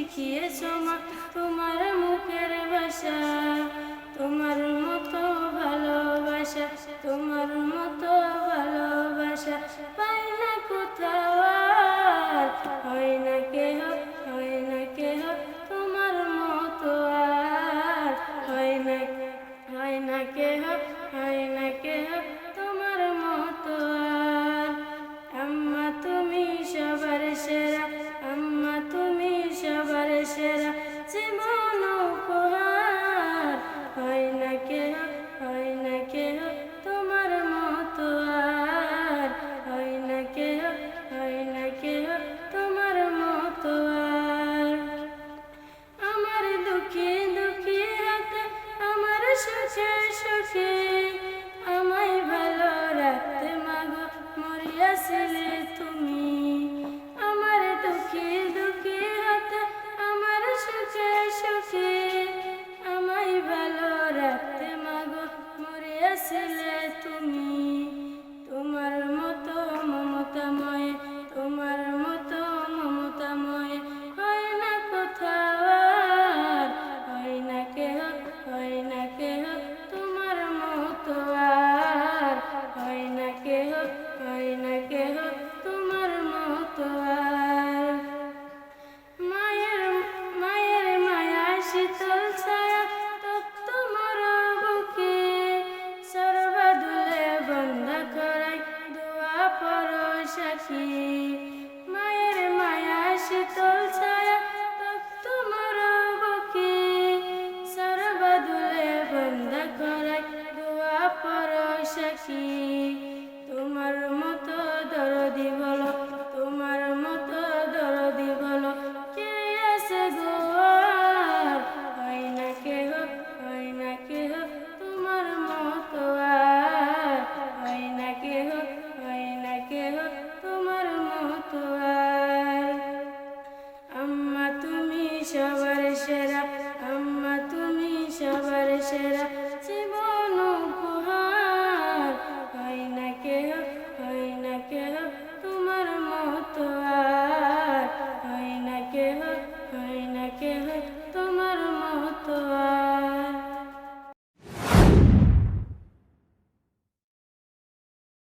শিখিয়েছো মা তোমার মুখের ভাষা, তোমার মতো ভালোবাসা, তোমার মতো ভালোবাসা পাই না কোথাও আর, হয় না কেহ, হয় না কেহ তোমার মতো আর, হয় না, হয় না কেহ, হয় না কেহ তোমার মতো আর। আম্মা তুমি সবার সেরা, আম্মা তুমি সবার সেরা জীবন উপহার, হয় না কেহ, হয় না কেহ তোমার মতো আর, হয় না কেহ, হয় না কেহ তোমার মতো আর। আমার দুঃখে দুঃখে হাতে, আমার সুখে সুখে আমায় ভালো রাখতে মাগো মরিয়াছিলে তুমি। আমার দুঃখে দুঃখে হাতে, আমার সুখে সুখে আমায় ভালো রাখতে মাগো মরিয়াছিলে তুমি। তোমার মতো মমতাময়, তোমার মতো মমতাময় হয় না কোথাও আর, হয় না কেহ, হয় না কেহ তোমার মতো আর, হয় না কেহ, হয় না কেহ তোমার মতো আর। মায়ের মায়ের মায়া শীতল ছায়া তপ্ত মোর বুকে, সর্বদুলে বন্ধ করাই দোয়া পড়ো সাথী। মায়ের মায়া শীতল ছায়া তপ্ত মোর বুকে, সর্বদুলে বন্ধ করাই দোয়া পড়ো সাথী। তোমার মতো দরদি বলো, তোমার মতো দরদি বলো কে আছে গো আর, হয় না কেহ, হয় না কেহ তোমার মতো আর, হয় না কেহ, হয় না কেহ তোমার মতো আর। আম্মা তুমি সবার সেরা, আম্মা তুমি সবার সেরা